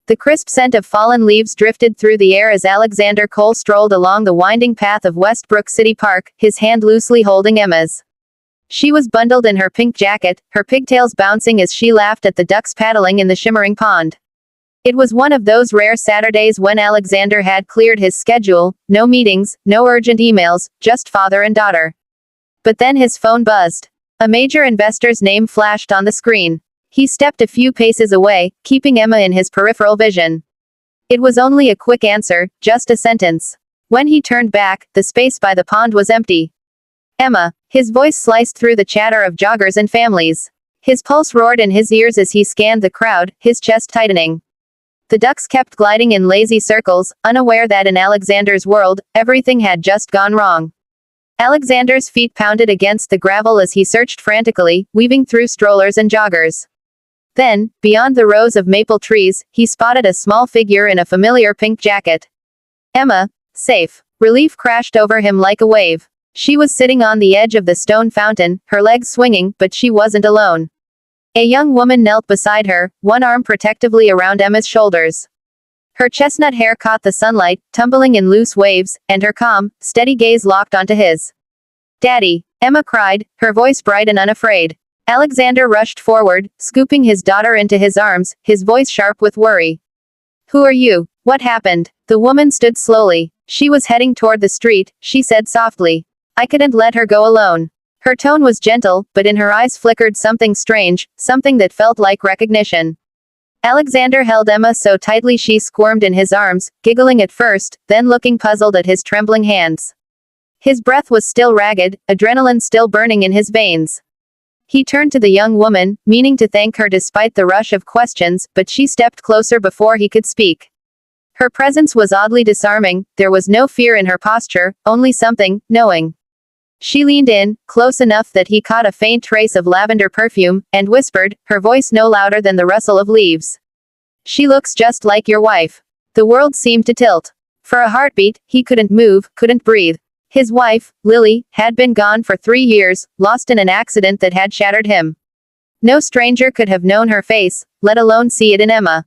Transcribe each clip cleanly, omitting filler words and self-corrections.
The crisp scent of fallen leaves drifted through the air as Alexander Cole strolled along the winding path of Westbrook City Park, his hand loosely holding Emma's. She was bundled in her pink jacket, her pigtails bouncing as she laughed at the ducks paddling in the shimmering pond. It was one of those rare Saturdays when Alexander had cleared his schedule, no meetings, no urgent emails, just father and daughter. But then his phone buzzed. A major investor's name flashed on the screen. He stepped a few paces away, keeping Emma in his peripheral vision. It was only a quick answer, just a sentence. When he turned back, the space by the pond was empty. Emma. His voice sliced through the chatter of joggers and families. His pulse roared in his ears as he scanned the crowd, his chest tightening. The ducks kept gliding in lazy circles, unaware that in Alexander's world, everything had just gone wrong. Alexander's feet pounded against the gravel as he searched frantically, weaving through strollers and joggers. Then, beyond the rows of maple trees, he spotted a small figure in a familiar pink jacket. Emma. Safe. Relief crashed over him like a wave. She was sitting on the edge of the stone fountain, her legs swinging, but she wasn't alone. A young woman knelt beside her, one arm protectively around Emma's shoulders. Her chestnut hair caught the sunlight, tumbling in loose waves, and her calm, steady gaze locked onto his. "Daddy," Emma cried, her voice bright and unafraid. Alexander rushed forward, scooping his daughter into his arms, his voice sharp with worry. "Who are you? What happened?" The woman stood slowly. She was heading toward the street, she said softly. "I couldn't let her go alone." Her tone was gentle, but in her eyes flickered something strange, something that felt like recognition. Alexander held Emma so tightly she squirmed in his arms, giggling at first, then looking puzzled at his trembling hands. His breath was still ragged, adrenaline still burning in his veins. He turned to the young woman, meaning to thank her despite the rush of questions, but she stepped closer before he could speak. Her presence was oddly disarming, there was no fear in her posture, only something, knowing. She leaned in, close enough that he caught a faint trace of lavender perfume, and whispered, her voice no louder than the rustle of leaves. "She looks just like your wife." The world seemed to tilt. For a heartbeat, he couldn't move, couldn't breathe. His wife, Lily, had been gone for 3 years, lost in an accident that had shattered him. No stranger could have known her face, let alone see it in Emma.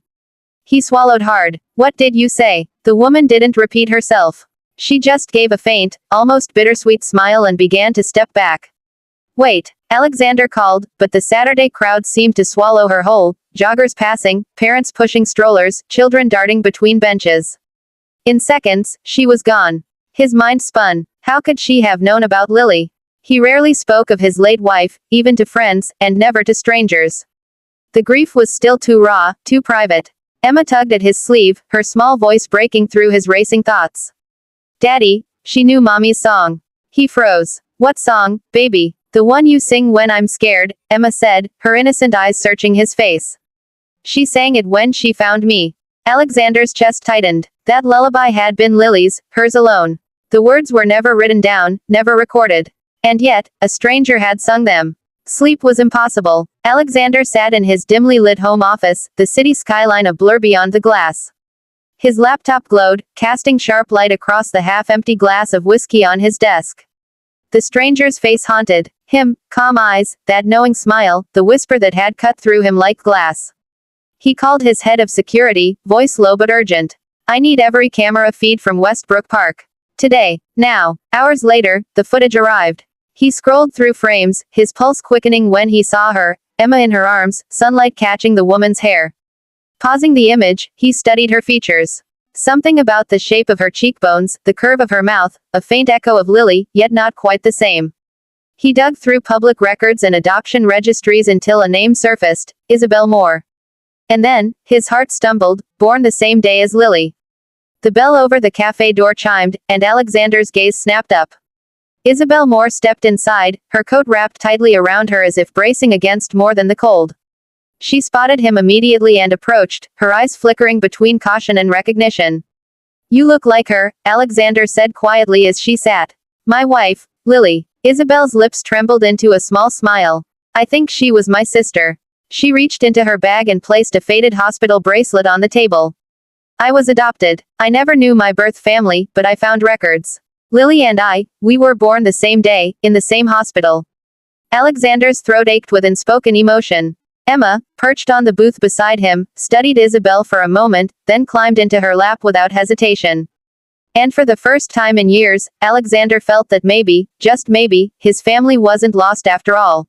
He swallowed hard. "What did you say?" The woman didn't repeat herself. She just gave a faint, almost bittersweet smile and began to step back. "Wait," Alexander called, but the Saturday crowd seemed to swallow her whole, joggers passing, parents pushing strollers, children darting between benches. In seconds, she was gone. His mind spun. How could she have known about Lily? He rarely spoke of his late wife, even to friends, and never to strangers. The grief was still too raw, too private. Emma tugged at his sleeve, her small voice breaking through his racing thoughts. "Daddy," she knew Mommy's song. He froze. "What song, baby?" "The one you sing when I'm scared," Emma said, her innocent eyes searching his face. "She sang it when she found me." Alexander's chest tightened. That lullaby had been Lily's, hers alone. The words were never written down, never recorded. And yet, a stranger had sung them. Sleep was impossible. Alexander sat in his dimly lit home office, the city skyline a blur beyond the glass. His laptop glowed, casting sharp light across the half-empty glass of whiskey on his desk. The stranger's face haunted him, calm eyes, that knowing smile, the whisper that had cut through him like glass. He called his head of security, voice low but urgent. "I need every camera feed from Westbrook Park. Today. Now." Hours later, the footage arrived. He scrolled through frames, his pulse quickening when he saw her, Emma in her arms, sunlight catching the woman's hair. Pausing the image, he studied her features. Something about the shape of her cheekbones, the curve of her mouth, a faint echo of Lily, yet not quite the same. He dug through public records and adoption registries until a name surfaced, Isabelle Moore. And then, his heart stumbled, born the same day as Lily. The bell over the café door chimed, and Alexander's gaze snapped up. Isabelle Moore stepped inside, her coat wrapped tightly around her as if bracing against more than the cold. She spotted him immediately and approached, her eyes flickering between caution and recognition. "You look like her," Alexander said quietly as she sat. "My wife, Lily." Isabelle's lips trembled into a small smile. "I think she was my sister." She reached into her bag and placed a faded hospital bracelet on the table. "I was adopted. I never knew my birth family, but I found records. Lily and we were born the same day, in the same hospital." Alexander's throat ached with unspoken emotion. Emma, perched on the booth beside him, studied Isabelle for a moment, then climbed into her lap without hesitation. And for the first time in years, Alexander felt that maybe, just maybe, his family wasn't lost after all.